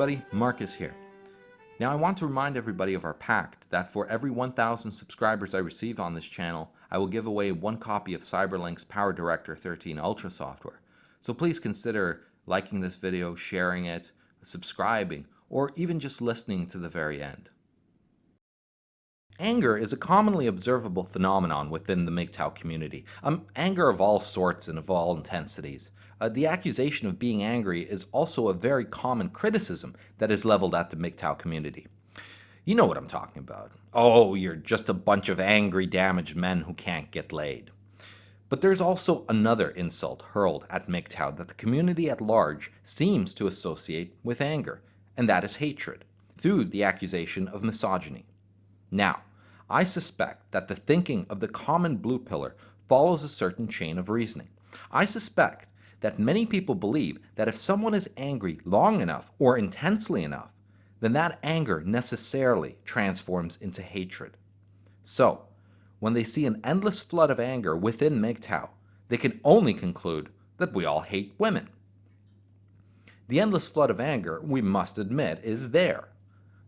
everybody, Marcus here. Now I want to remind everybody of our pact that for every 1,000 subscribers I receive on this channel, I will give away one copy of Cyberlink's PowerDirector 13 Ultra software. So please consider liking this video, sharing it, subscribing, or even just listening to the very end. Anger is a commonly observable phenomenon within the MGTOW community. Anger of all sorts and of all intensities. The accusation of being angry is also a very common criticism that is leveled at the MGTOW community. You know what I'm talking about. Oh, you're just a bunch of angry, damaged men who can't get laid. But there's also another insult hurled at MGTOW that the community at large seems to associate with anger, and that is hatred, through the accusation of misogyny. Now, I suspect that the thinking of the common blue pillar follows a certain chain of reasoning. I suspect that many people believe that if someone is angry long enough or intensely enough, then that anger necessarily transforms into hatred. So, when they see an endless flood of anger within MGTOW, they can only conclude that we all hate women. The endless flood of anger, we must admit, is there.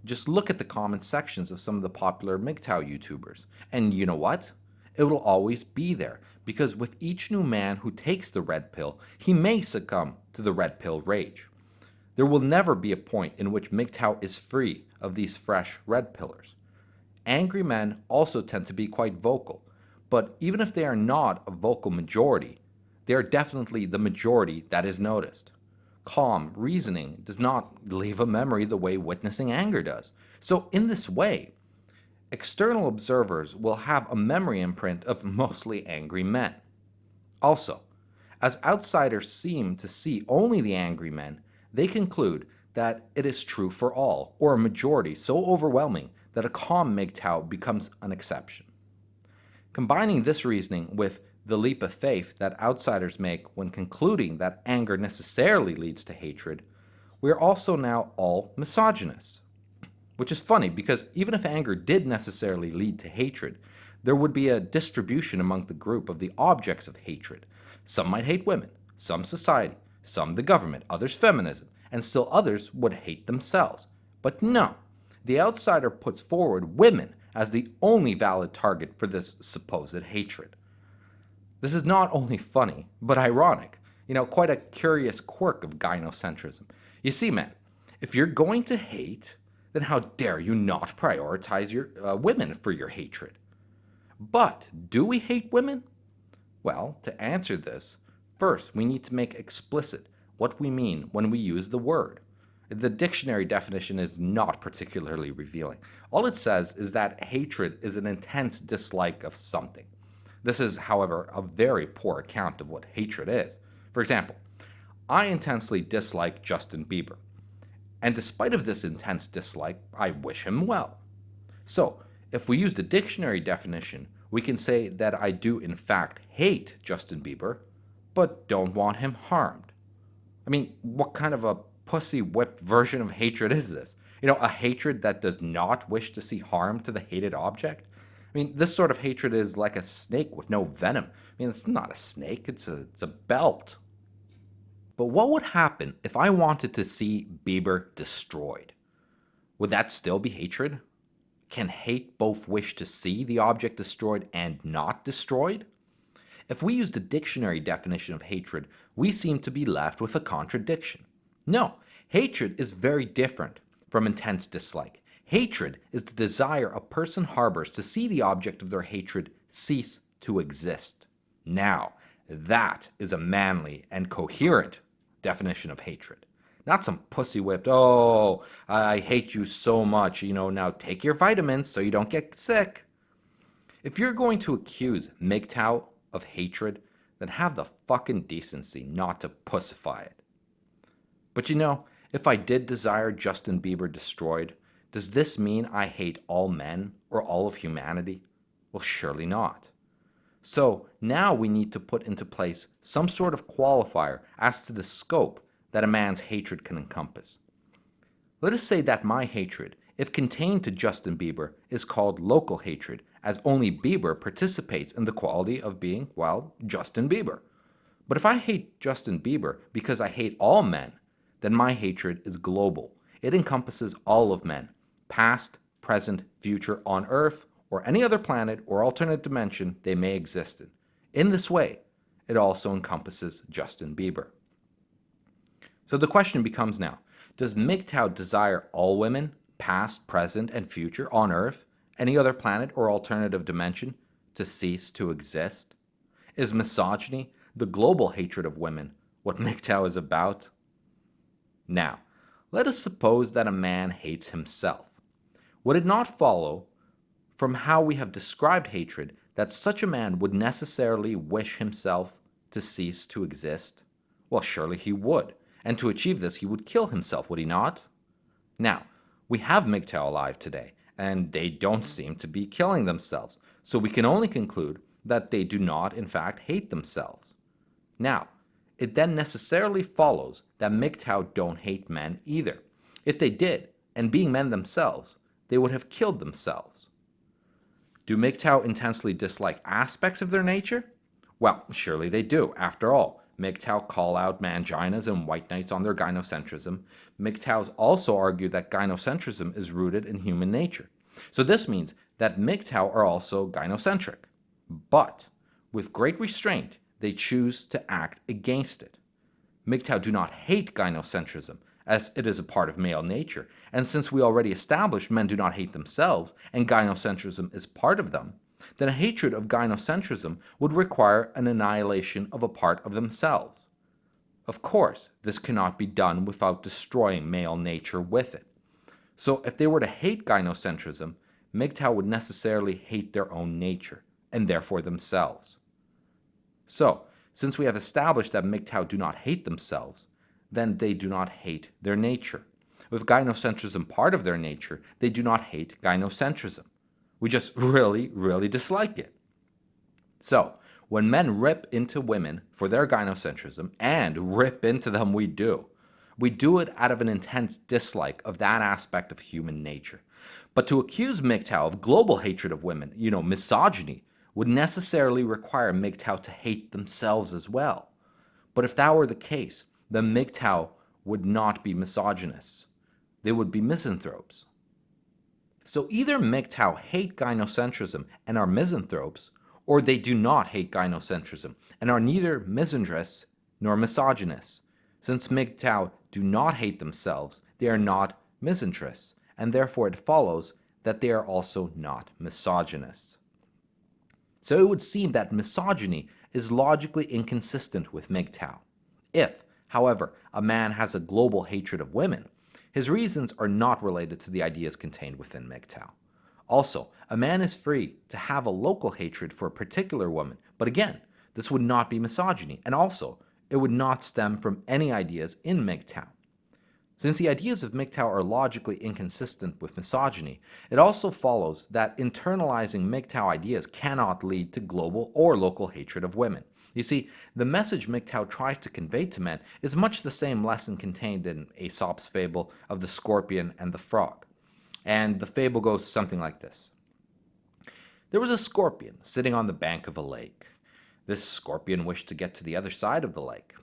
Just look at the comment sections of some of the popular MGTOW YouTubers, and you know what? It will always be there, because with each new man who takes the red pill, he may succumb to the red pill rage. There will never be a point in which MGTOW is free of these fresh red pillars. Angry men also tend to be quite vocal, but even if they are not a vocal majority, they are definitely the majority that is noticed. Calm reasoning does not leave a memory the way witnessing anger does. So in this way, external observers will have a memory imprint of mostly angry men. Also, as outsiders seem to see only the angry men, they conclude that it is true for all, or a majority so overwhelming that a calm MGTOW becomes an exception. Combining this reasoning with the leap of faith that outsiders make when concluding that anger necessarily leads to hatred, we are also now all misogynists. Which is funny because even if anger did necessarily lead to hatred, there would be a distribution among the group of the objects of hatred. Some might hate women, some society, some the government, others feminism, and still others would hate themselves. But no, the outsider puts forward women as the only valid target for this supposed hatred. This is not only funny, but ironic. Quite a curious quirk of gynocentrism. You see, man, if you're going to hate, then how dare you not prioritize your women for your hatred? But do we hate women? Well, to answer this, first we need to make explicit what we mean when we use the word. The dictionary definition is not particularly revealing. All it says is that hatred is an intense dislike of something. This is, however, a very poor account of what hatred is. For example, I intensely dislike Justin Bieber. And despite of this intense dislike, I wish him well. So, if we use the dictionary definition, we can say that I do in fact hate Justin Bieber, but don't want him harmed. I mean, what kind of a pussy-whipped version of hatred is this? A hatred that does not wish to see harm to the hated object? I mean, this sort of hatred is like a snake with no venom. It's not a snake, it's a belt. But what would happen if I wanted to see Bieber destroyed? Would that still be hatred? Can hate both wish to see the object destroyed and not destroyed? If we use the dictionary definition of hatred, we seem to be left with a contradiction. No, hatred is very different from intense dislike. Hatred is the desire a person harbors to see the object of their hatred cease to exist. Now, that is a manly and coherent definition of hatred. Not some pussy-whipped, oh, I hate you so much, now take your vitamins so you don't get sick. If you're going to accuse MGTOW of hatred, then have the fucking decency not to pussify it. But if I did desire Justin Bieber destroyed, does this mean I hate all men or all of humanity? Well, surely not. So now we need to put into place some sort of qualifier as to the scope that a man's hatred can encompass. Let us say that my hatred, if contained to Justin Bieber, is called local hatred, as only Bieber participates in the quality of being, well, Justin Bieber. But if I hate Justin Bieber because I hate all men, then my hatred is global. It encompasses all of men, past, present, future, on Earth, or any other planet or alternate dimension they may exist in. In this way, it also encompasses Justin Bieber. So the question becomes now, does MGTOW desire all women, past, present, and future, on Earth, any other planet or alternative dimension, to cease to exist? Is misogyny, the global hatred of women, what MGTOW is about? Now, let us suppose that a man hates himself. Would it not follow from how we have described hatred that such a man would necessarily wish himself to cease to exist? Well, surely he would. And to achieve this, he would kill himself, would he not? Now, we have MGTOW alive today, and they don't seem to be killing themselves, so we can only conclude that they do not, in fact, hate themselves. Now, it then necessarily follows that MGTOW don't hate men either. If they did, and being men themselves, they would have killed themselves. Do MGTOW intensely dislike aspects of their nature? Well, surely they do. After all, MGTOW call out manginas and white knights on their gynocentrism. MGTOWs also argue that gynocentrism is rooted in human nature. So this means that MGTOW are also gynocentric. But, with great restraint, they choose to act against it. MGTOW do not hate gynocentrism, as it is a part of male nature, and since we already established men do not hate themselves, and gynocentrism is part of them, then a hatred of gynocentrism would require an annihilation of a part of themselves. Of course, this cannot be done without destroying male nature with it. So if they were to hate gynocentrism, MGTOW would necessarily hate their own nature, and therefore themselves. So, since we have established that MGTOW do not hate themselves, then they do not hate their nature. With gynocentrism part of their nature, they do not hate gynocentrism. We just really dislike it. So, when men rip into women for their gynocentrism, and rip into them we do it out of an intense dislike of that aspect of human nature. But to accuse MGTOW of global hatred of women, misogyny, would necessarily require MGTOW to hate themselves as well. But if that were the case, then MGTOW would not be misogynists. They would be misanthropes. So either MGTOW hate gynocentrism and are misanthropes, or they do not hate gynocentrism and are neither misandrists nor misogynists. Since MGTOW do not hate themselves, they are not misandrists, and therefore it follows that they are also not misogynists. So it would seem that misogyny is logically inconsistent with MGTOW. If, however, a man has a global hatred of women, his reasons are not related to the ideas contained within MGTOW. Also, a man is free to have a local hatred for a particular woman, but again, this would not be misogyny, and also, it would not stem from any ideas in MGTOW. Since the ideas of MGTOW are logically inconsistent with misogyny, it also follows that internalizing MGTOW ideas cannot lead to global or local hatred of women. You see, the message MGTOW tries to convey to men is much the same lesson contained in Aesop's fable of the scorpion and the frog. And the fable goes something like this. There was a scorpion sitting on the bank of a lake. This scorpion wished to get to the other side of the lake.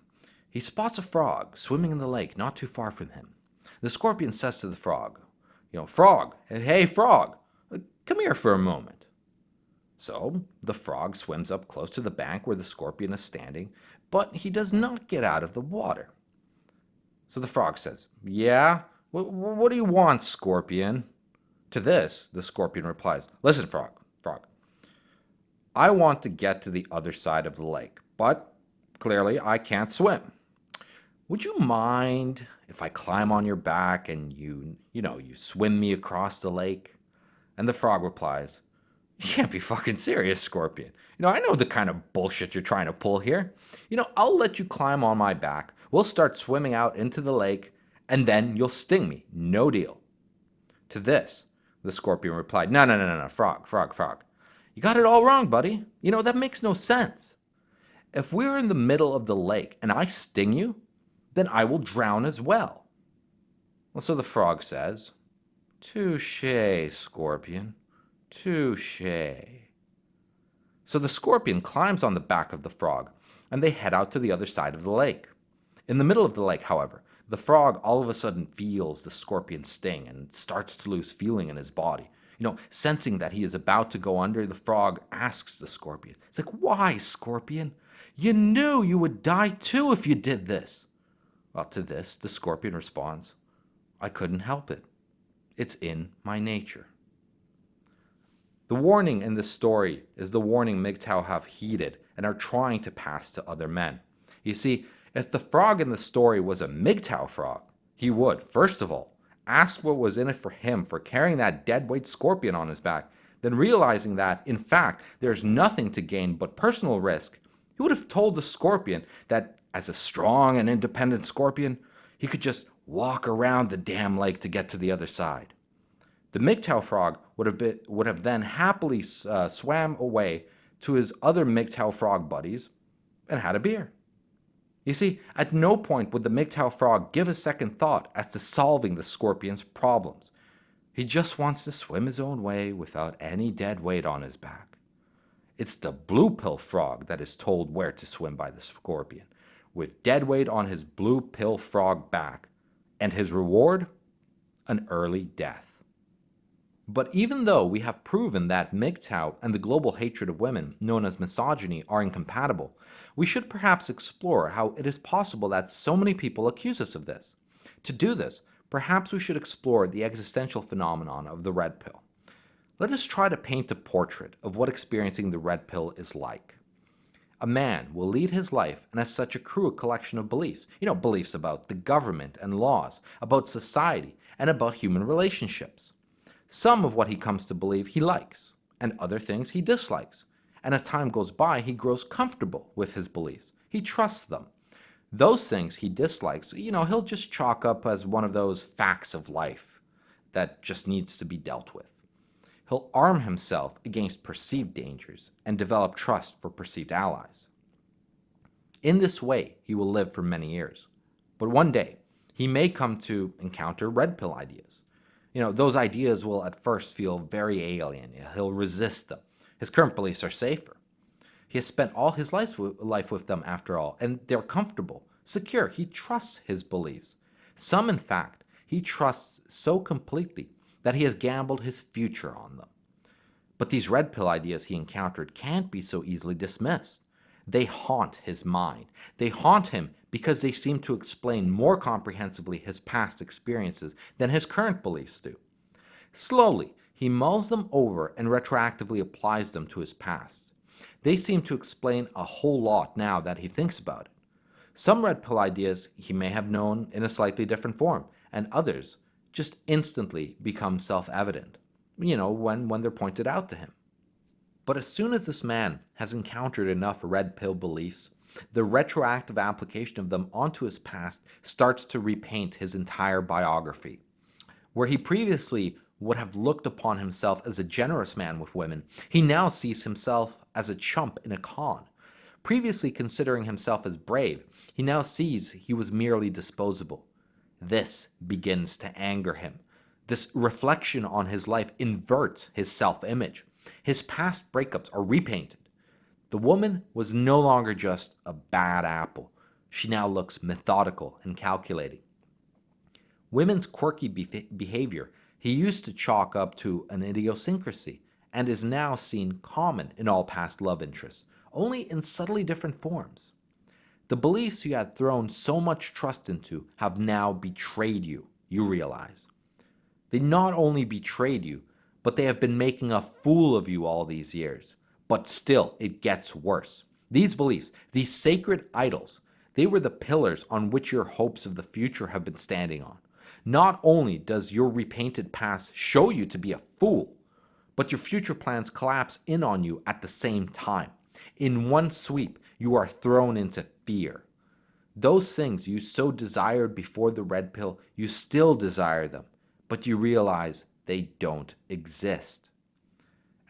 He spots a frog swimming in the lake not too far from him. The scorpion says to the frog, Frog, hey frog, come here for a moment. So the frog swims up close to the bank where the scorpion is standing, but he does not get out of the water. So the frog says, Yeah, what do you want, scorpion? To this, the scorpion replies, Listen, frog, I want to get to the other side of the lake, but clearly I can't swim. Would you mind if I climb on your back and you swim me across the lake? And the frog replies, You can't be fucking serious, scorpion. I know the kind of bullshit you're trying to pull here. I'll let you climb on my back. We'll start swimming out into the lake, and then you'll sting me. No deal. To this, the scorpion replied, No, frog. You got it all wrong, buddy. That makes no sense. If we're in the middle of the lake and I sting you, then I will drown as well. Well, so the frog says, Touché, scorpion, touché. So the scorpion climbs on the back of the frog, and they head out to the other side of the lake. In the middle of the lake, however, The frog all of a sudden feels the scorpion's sting and starts to lose feeling in his body. Sensing that he is about to go under, the frog asks the scorpion, it's like, "Why, scorpion? You knew you would die too if you did this." Well, to this, the scorpion responds, "I couldn't help it. It's in my nature." The warning in this story is the warning MGTOW have heeded and are trying to pass to other men. You see, if the frog in the story was a MGTOW frog, he would, first of all, ask what was in it for him for carrying that deadweight scorpion on his back. Then realizing that, in fact, there's nothing to gain but personal risk, he would have told the scorpion that as a strong and independent scorpion, he could just walk around the damn lake to get to the other side. The MGTOW frog would have then happily swam away to his other MGTOW frog buddies and had a beer. You see, at no point would the MGTOW frog give a second thought as to solving the scorpion's problems. He just wants to swim his own way without any dead weight on his back. It's the blue pill frog that is told where to swim by the scorpion, with dead weight on his blue pill frog back, and his reward? An early death. But even though we have proven that MGTOW and the global hatred of women, known as misogyny, are incompatible, we should perhaps explore how it is possible that so many people accuse us of this. To do this, perhaps we should explore the existential phenomenon of the red pill. Let us try to paint a portrait of what experiencing the red pill is like. A man will lead his life and as such accrue a collection of beliefs. Beliefs about the government and laws, about society, and about human relationships. Some of what he comes to believe he likes, and other things he dislikes. And as time goes by, he grows comfortable with his beliefs. He trusts them. Those things he dislikes, he'll just chalk up as one of those facts of life that just needs to be dealt with. He'll arm himself against perceived dangers and develop trust for perceived allies. In this way, he will live for many years. But one day, he may come to encounter red pill ideas. Those ideas will at first feel very alien. He'll resist them. His current beliefs are safer. He has spent all his life with them after all, and they're comfortable, secure. He trusts his beliefs. Some, in fact, he trusts so completely that he has gambled his future on them. But these red pill ideas he encountered can't be so easily dismissed. They haunt his mind. They haunt him because they seem to explain more comprehensively his past experiences than his current beliefs do. Slowly, he mulls them over and retroactively applies them to his past. They seem to explain a whole lot now that he thinks about it. Some red pill ideas he may have known in a slightly different form, and others just instantly become self-evident, when they're pointed out to him. But as soon as this man has encountered enough red pill beliefs, the retroactive application of them onto his past starts to repaint his entire biography. Where he previously would have looked upon himself as a generous man with women, he now sees himself as a chump in a con. Previously considering himself as brave, he now sees he was merely disposable. This begins to anger him. This reflection on his life inverts his self-image. His past breakups are repainted. The woman was no longer just a bad apple. She now looks methodical and calculating. Women's quirky behavior he used to chalk up to an idiosyncrasy and is now seen common in all past love interests, only in subtly different forms. The beliefs you had thrown so much trust into have now betrayed you, you realize. They not only betrayed you, but they have been making a fool of you all these years. But still, it gets worse. These beliefs, these sacred idols, they were the pillars on which your hopes of the future have been standing on. Not only does your repainted past show you to be a fool, but your future plans collapse in on you at the same time. In one sweep, you are thrown into fear. Those things you so desired before the red pill, you still desire them, but you realize they don't exist.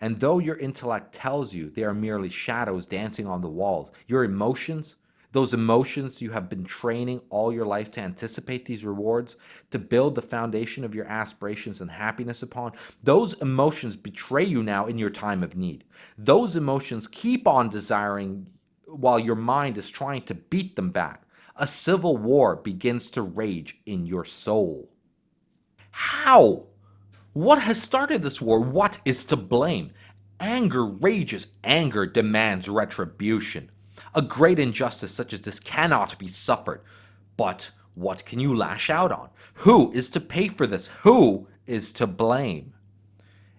And though your intellect tells you they are merely shadows dancing on the walls, your emotions, those emotions you have been training all your life to anticipate these rewards, to build the foundation of your aspirations and happiness upon, those emotions betray you now in your time of need. Those emotions keep on desiring while your mind is trying to beat them back. A civil war begins to rage in your soul. How? What has started this war? What is to blame? Anger rages. Anger demands retribution. A great injustice such as this cannot be suffered. But what can you lash out on? Who is to pay for this? Who is to blame?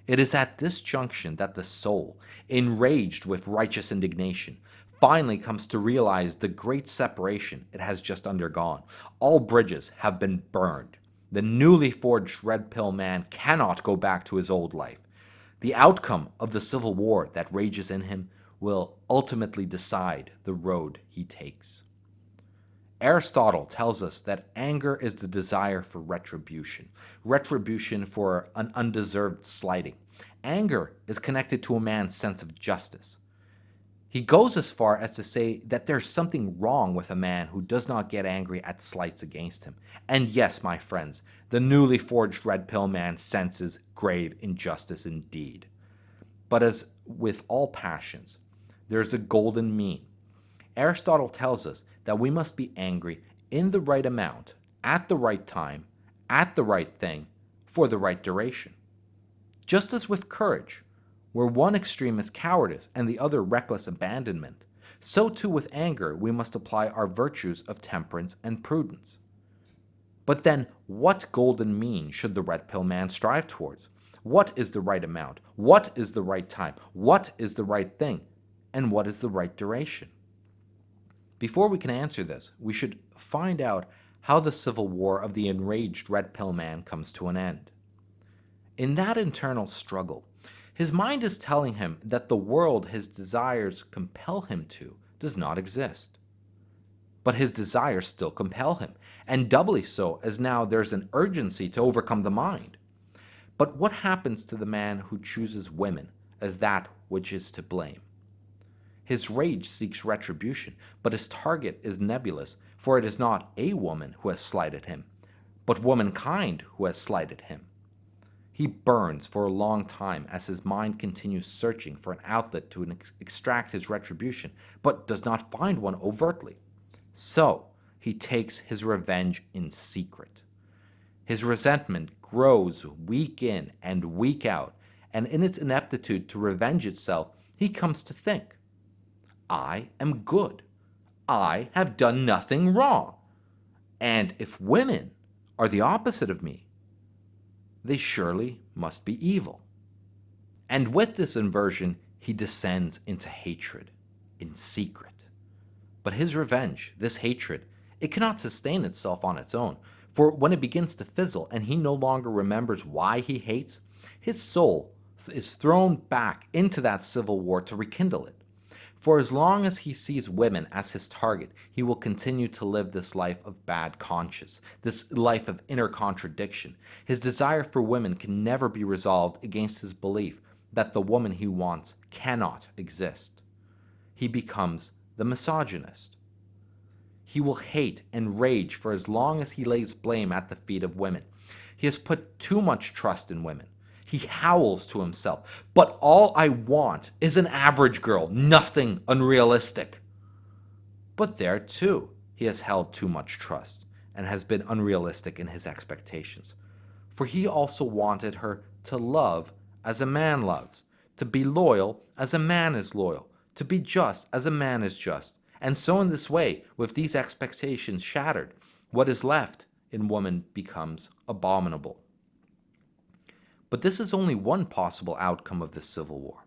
It is at this junction that the soul, enraged with righteous indignation, finally comes to realize the great separation it has just undergone. All bridges have been burned. The newly forged red pill man cannot go back to his old life. The outcome of the civil war that rages in him will ultimately decide the road he takes. Aristotle tells us that anger is the desire for retribution, retribution for an undeserved slighting. Anger is connected to a man's sense of justice. He goes as far as to say that there's something wrong with a man who does not get angry at slights against him. And yes, my friends, the newly forged red pill man senses grave injustice indeed. But as with all passions, there's a golden mean. Aristotle tells us that we must be angry in the right amount, at the right time, at the right thing, for the right duration. Just as with courage, where one extreme is cowardice and the other reckless abandonment, so too with anger we must apply our virtues of temperance and prudence. But then, what golden mean should the red pill man strive towards? What is the right amount? What is the right time? What is the right thing? And what is the right duration? Before we can answer this, we should find out how the civil war of the enraged red pill man comes to an end. In that internal struggle, his mind is telling him that the world his desires compel him to does not exist. But his desires still compel him, and doubly so as now there's an urgency to overcome the mind. But what happens to the man who chooses women as that which is to blame? His rage seeks retribution, but his target is nebulous, for it is not a woman who has slighted him, but womankind who has slighted him. He burns for a long time as his mind continues searching for an outlet to extract his retribution, but does not find one overtly. So, he takes his revenge in secret. His resentment grows week in and week out, and in its ineptitude to revenge itself, he comes to think, I am good. I have done nothing wrong. And if women are the opposite of me, they surely must be evil. And with this inversion, he descends into hatred in secret. But his revenge, this hatred, it cannot sustain itself on its own. For when it begins to fizzle and he no longer remembers why he hates, his soul is thrown back into that civil war to rekindle it. For as long as he sees women as his target, he will continue to live this life of bad conscience, this life of inner contradiction. His desire for women can never be resolved against his belief that the woman he wants cannot exist. He becomes the misogynist. He will hate and rage for as long as he lays blame at the feet of women. He has put too much trust in women. He howls to himself, but all I want is an average girl, nothing unrealistic. But there, too, he has held too much trust and has been unrealistic in his expectations. For he also wanted her to love as a man loves, to be loyal as a man is loyal, to be just as a man is just. And so in this way, with these expectations shattered, what is left in woman becomes abominable. But this is only one possible outcome of this civil war.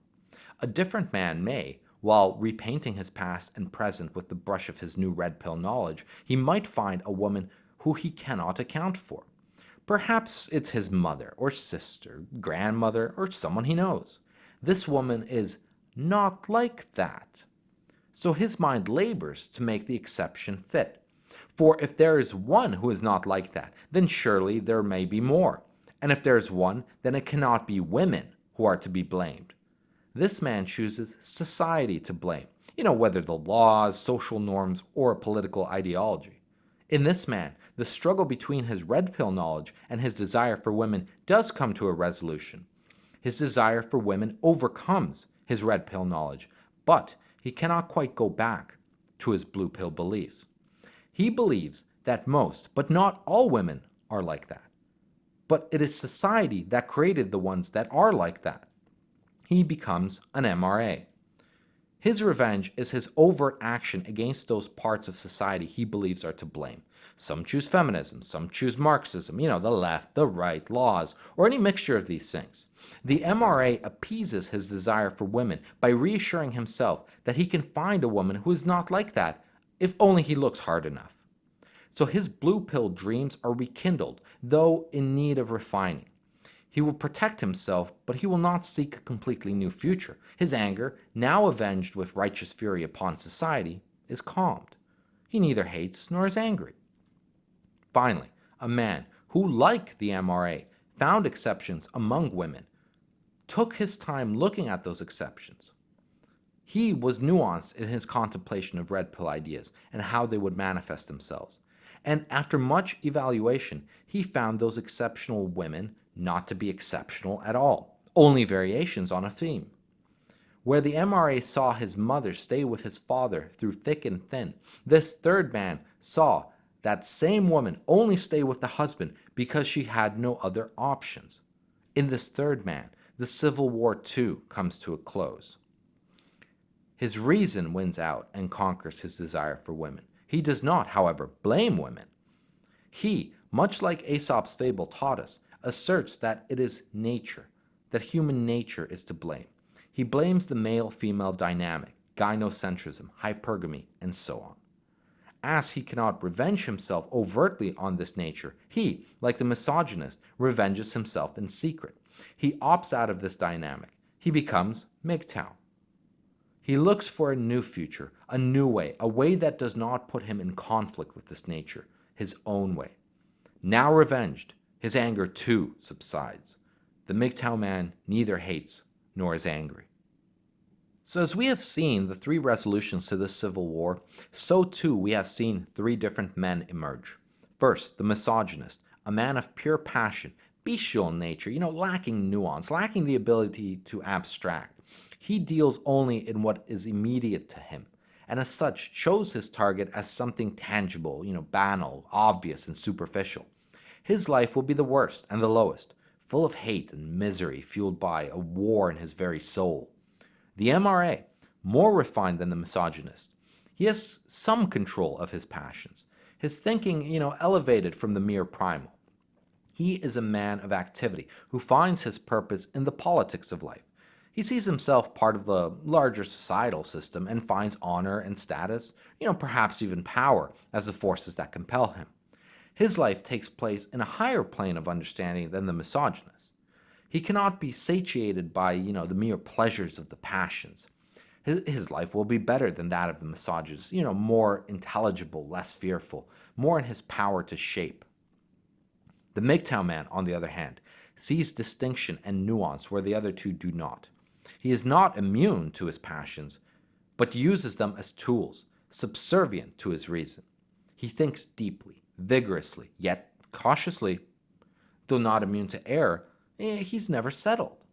A different man may, while repainting his past and present with the brush of his new red pill knowledge, he might find a woman who he cannot account for. Perhaps it's his mother or sister, grandmother, or someone he knows. This woman is not like that. So his mind labors to make the exception fit. For if there is one who is not like that, then surely there may be more. And if there is one, then it cannot be women who are to be blamed. This man chooses society to blame, whether the laws, social norms, or a political ideology. In this man, the struggle between his red pill knowledge and his desire for women does come to a resolution. His desire for women overcomes his red pill knowledge, but he cannot quite go back to his blue pill beliefs. He believes that most, but not all women are like that. But it is society that created the ones that are like that. He becomes an MRA. His revenge is his overt action against those parts of society he believes are to blame. Some choose feminism, some choose Marxism, the left, the right, laws, or any mixture of these things. The MRA appeases his desire for women by reassuring himself that he can find a woman who is not like that, if only he looks hard enough. So his blue pill dreams are rekindled, though in need of refining. He will protect himself, but he will not seek a completely new future. His anger, now avenged with righteous fury upon society, is calmed. He neither hates nor is angry. Finally, a man who, like the MRA, found exceptions among women, took his time looking at those exceptions. He was nuanced in his contemplation of red pill ideas and how they would manifest themselves. And after much evaluation, he found those exceptional women not to be exceptional at all, only variations on a theme. Where the MRA saw his mother stay with his father through thick and thin, this third man saw that same woman only stay with the husband because she had no other options. In this third man, the Civil War too comes to a close. His reason wins out and conquers his desire for women. He does not, however, blame women. He, much like Aesop's fable taught us, asserts that it is nature, that human nature is to blame. He blames the male-female dynamic, gynocentrism, hypergamy, and so on. As he cannot revenge himself overtly on this nature, he, like the misogynist, revenges himself in secret. He opts out of this dynamic. He becomes MGTOW. He looks for a new future, a new way, a way that does not put him in conflict with this nature, his own way. Now revenged, his anger too subsides. The MGTOW man neither hates nor is angry. So as we have seen the three resolutions to this civil war, so too we have seen three different men emerge. First, the misogynist, a man of pure passion, bestial in nature, lacking nuance, lacking the ability to abstract. He deals only in what is immediate to him, and as such chose his target as something tangible, banal, obvious, and superficial. His life will be the worst and the lowest, full of hate and misery fueled by a war in his very soul. The MRA, more refined than the misogynist, he has some control of his passions, his thinking, elevated from the mere primal. He is a man of activity who finds his purpose in the politics of life. He sees himself part of the larger societal system and finds honor and status, perhaps even power, as the forces that compel him. His life takes place in a higher plane of understanding than the misogynist. He cannot be satiated by, the mere pleasures of the passions. His life will be better than that of the misogynist, more intelligible, less fearful, more in his power to shape. The MGTOW man, on the other hand, sees distinction and nuance where the other two do not. He is not immune to his passions, but uses them as tools, subservient to his reason. He thinks deeply, vigorously, yet cautiously. Though not immune to error, he's never settled.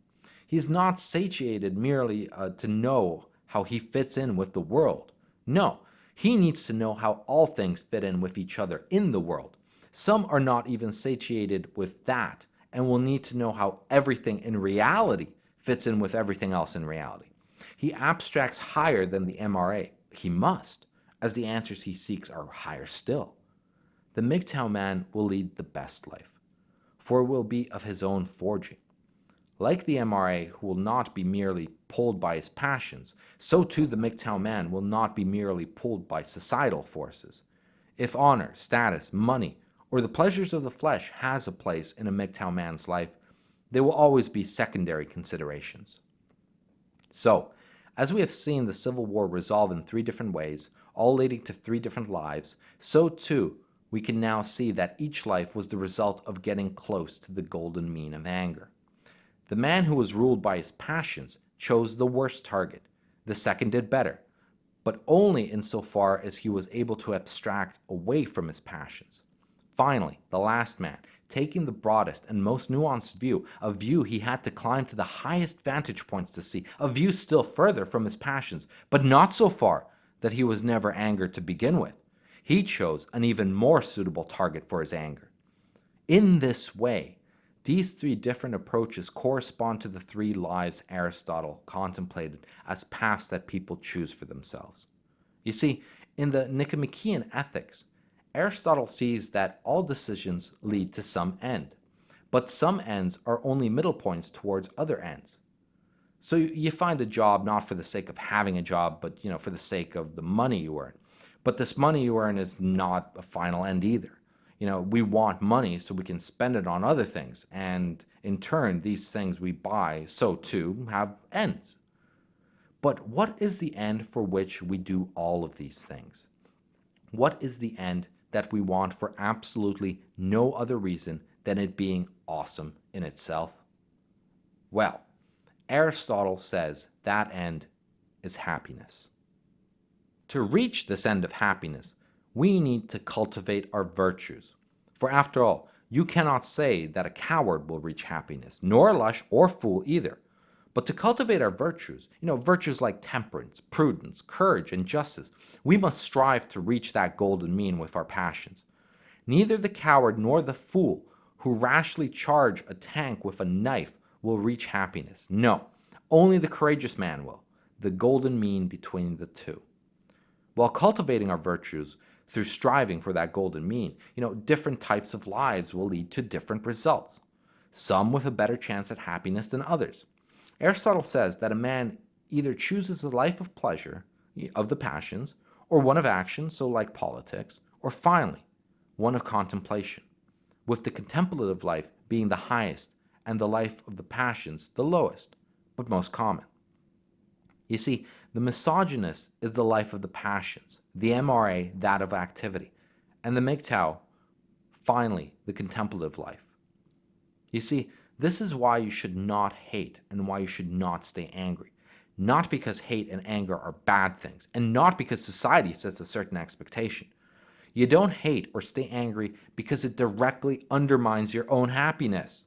He's not satiated merely to know how he fits in with the world. No, he needs to know how all things fit in with each other in the world. Some are not even satiated with that and will need to know how everything in reality fits in with everything else in reality. He abstracts higher than the MRA. He must, as the answers he seeks are higher still. The MGTOW man will lead the best life, for it will be of his own forging. Like the MRA, who will not be merely pulled by his passions, so too the MGTOW man will not be merely pulled by societal forces. If honor, status, money, or the pleasures of the flesh has a place in a MGTOW man's life, they will always be secondary considerations. So, as we have seen the Civil War resolve in three different ways, all leading to three different lives, so too we can now see that each life was the result of getting close to the golden mean of anger. The man who was ruled by his passions chose the worst target. The second did better, but only insofar as he was able to abstract away from his passions. Finally, the last man, taking the broadest and most nuanced view, a view he had to climb to the highest vantage points to see, a view still further from his passions, but not so far that he was never angered to begin with. He chose an even more suitable target for his anger. In this way, these three different approaches correspond to the three lives Aristotle contemplated as paths that people choose for themselves. You see, in the Nicomachean Ethics, Aristotle sees that all decisions lead to some end, but some ends are only middle points towards other ends. So you find a job not for the sake of having a job, but for the sake of the money you earn. But this money you earn is not a final end either. We want money so we can spend it on other things, and in turn, these things we buy so too have ends. But what is the end for which we do all of these things? What is the end that we want for absolutely no other reason than it being awesome in itself? Well, Aristotle says that end is happiness. To reach this end of happiness, we need to cultivate our virtues. For after all, you cannot say that a coward will reach happiness, nor a lush or fool either. But to cultivate our virtues, virtues like temperance, prudence, courage, and justice, we must strive to reach that golden mean with our passions. Neither the coward nor the fool who rashly charge a tank with a knife will reach happiness. No, only the courageous man will, the golden mean between the two. While cultivating our virtues through striving for that golden mean, different types of lives will lead to different results, some with a better chance at happiness than others. Aristotle says that a man either chooses a life of pleasure, of the passions, or one of action, so like politics, or finally, one of contemplation, with the contemplative life being the highest and the life of the passions the lowest, but most common. You see, the misogynist is the life of the passions, the MRA that of activity, and the MGTOW, finally, the contemplative life. You see, this is why you should not hate and why you should not stay angry. Not because hate and anger are bad things, and not because society sets a certain expectation. You don't hate or stay angry because it directly undermines your own happiness.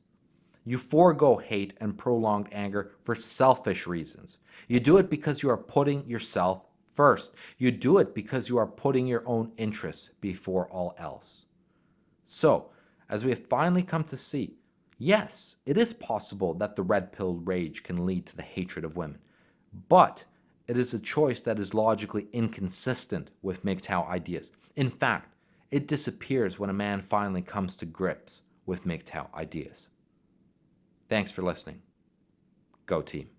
You forego hate and prolonged anger for selfish reasons. You do it because you are putting yourself first. You do it because you are putting your own interests before all else. So, as we have finally come to see, yes, it is possible that the red-pilled rage can lead to the hatred of women, but it is a choice that is logically inconsistent with MGTOW ideas. In fact, it disappears when a man finally comes to grips with MGTOW ideas. Thanks for listening. Go team.